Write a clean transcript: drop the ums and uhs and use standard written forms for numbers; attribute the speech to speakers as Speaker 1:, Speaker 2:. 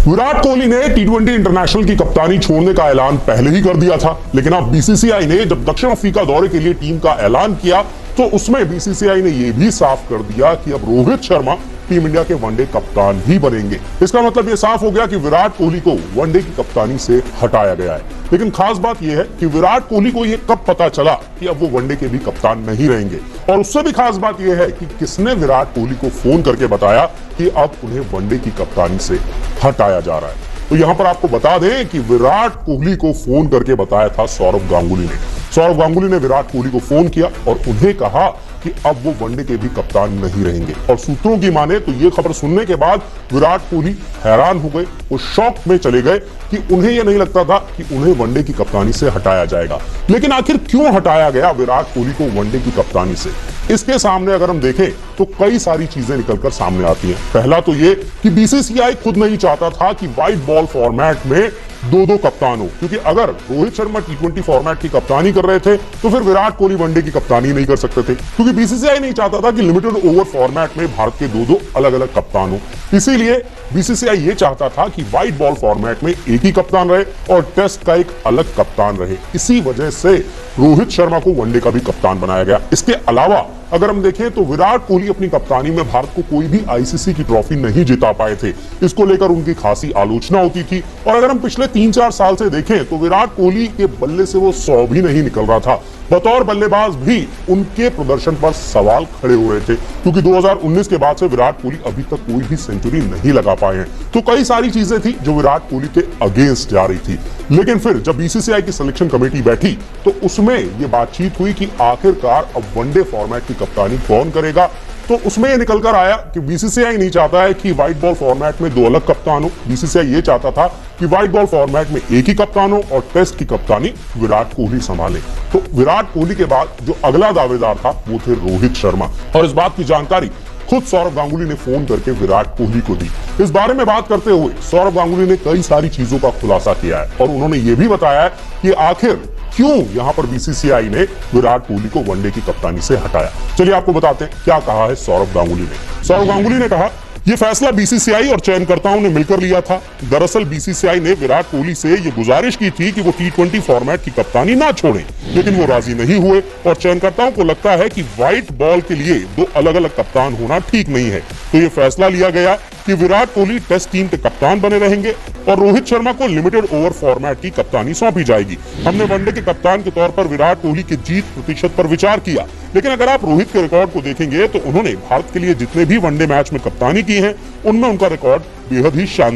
Speaker 1: विराट कोहली ने टी20 इंटरनेशनल की कप्तानी छोड़ने का ऐलान पहले ही कर दिया था, लेकिन अब बीसीसीआई ने जब दक्षिण अफ्रीका दौरे के लिए टीम का ऐलान किया तो उसमें बीसीसीआई ने यह भी साफ कर दिया कि अब रोहित शर्मा टीम इंडिया के वनडे कप्तान ही बनेंगे। इसका मतलब यह साफ हो गया कि विराट कोहली को वनडे की कप्तानी से हटाया गया है। लेकिन खास बात यह है कि विराट कोहली को यह कब पता चला कि अब वो वनडे के भी कप्तान नहीं रहेंगे, और उससे भी खास बात यह है कि किसने विराट कोहली को फोन करके बताया कि अब उन्हें वनडे की कप्तानी से हटाया जा रहा है। तो यहां पर आपको बता दें कि विराट कोहली को फोन करके बताया था सौरव गांगुली ने। सौरव गांगुली ने विराट कोहली को फोन किया और उन्हें कहा कि अब वो वनडे के भी कप्तान नहीं रहेंगे। और सूत्रों की माने तो ये खबर सुनने के बाद विराट कोहली हैरान हो गए, वो शॉक में चले गए कि उन्हें यह नहीं लगता था कि उन्हें वनडे की कप्तानी से हटाया जाएगा। लेकिन आखिर क्यों हटाया गया विराट कोहली को वनडे की कप्तानी से? इसके सामने अगर हम देखें तो कई सारी चीजें निकलकर सामने आती हैं। पहला तो ये कि बीसीसीआई खुद नहीं चाहता था कि व्हाइट बॉल फॉर्मेट में दो कप्तान हो, क्योंकि अगर रोहित शर्मा टी20 फॉर्मेट की कप्तानी कर रहे थे तो फिर विराट कोहली वनडे की कप्तानी नहीं कर सकते थे, क्योंकि बीसीसीआई नहीं चाहता था कि लिमिटेड ओवर फॉर्मेट में भारत के दो अलग अलग कप्तान हो। इसीलिए बीसीसीआई ये चाहता था कि व्हाइट बॉल फॉर्मेट में एक ही कप्तान रहे और टेस्ट का एक अलग कप्तान रहे। इसी वजह से रोहित शर्मा को वनडे का भी कप्तान बनाया गया। इसके अलावा अगर हम देखें तो विराट कोहली अपनी कप्तानी में भारत को कोई भी आईसीसी की ट्रॉफी नहीं जिता पाए थे। इसको लेकर उनकी खासी आलोचना होती थी, और अगर हम पिछले 3-4 साल से देखें तो विराट कोहली के बल्ले से वो 100 भी नहीं निकल रहा था। बतौर बल्लेबाज भी उनके प्रदर्शन पर सवाल खड़े हो रहे थे, क्योंकि 2019 के बाद से विराट कोहली अभी तक कोई भी सेंचुरी नहीं लगा पाए हैं। तो कई सारी चीजें थी जो विराट कोहली के अगेंस्ट जा रही थी। लेकिन फिर जब बीसीसीआई की सिलेक्शन कमेटी बैठी तो उसमें यह बातचीत हुई कि आखिरकार अब वनडे फॉर्मेट की कप्तानी कौन करेगा। तो उसमें यह निकलकर आया कि बीसीसीआई नहीं चाहता है कि व्हाइट बॉल फॉर्मेट में 2 अलग कप्तान हो। बीसीसीआई ये चाहता था कि व्हाइट बॉल फॉर्मेट में एक ही कप्तान हो और टेस्ट की कप्तानी विराट कोहली संभाले। तो विराट कोहली के बाद जो अगला दावेदार था वो थे रोहित शर्मा, और इस बात की जानकारी खुद सौरव गांगुली ने फोन करके विराट कोहली को दी। इस बारे में बात करते हुए सौरव गांगुली ने कई सारी चीजों का खुलासा किया है, और उन्होंने यह भी बताया है कि आखिर क्यों यहां पर बीसीसीआई ने विराट कोहली को वनडे की कप्तानी से हटाया। चलिए आपको बताते हैं क्या कहा है सौरव गांगुली ने। सौरव गांगुली ने कहा, यह फैसला बीसीसीआई और चयनकर्ताओं ने मिलकर लिया था। दरअसल बीसीसीआई ने विराट कोहली से यह गुजारिश की थी कि वो टी20 फॉर्मेट की कप्तानी ना छोड़ें, लेकिन वो राजी नहीं हुए, और चयनकर्ताओं को लगता है कि व्हाइट बॉल के लिए 2 अलग अलग कप्तान होना ठीक नहीं है। तो ये फैसला लिया गया कि विराट कोहली टेस्ट टीम के कप्तान बने रहेंगे और रोहित शर्मा को लिमिटेड ओवर फॉर्मेट की कप्तानी सौंपी जाएगी। हमने वनडे के कप्तान के तौर पर विराट कोहली के जीत प्रतिशत पर विचार किया, लेकिन अगर आप रोहित के रिकॉर्ड को देखेंगे तो उन्होंने भारत के लिए जितने भी वनडे मैच में कप्तानी की है उनमें उनका रिकॉर्ड बेहद ही शानदार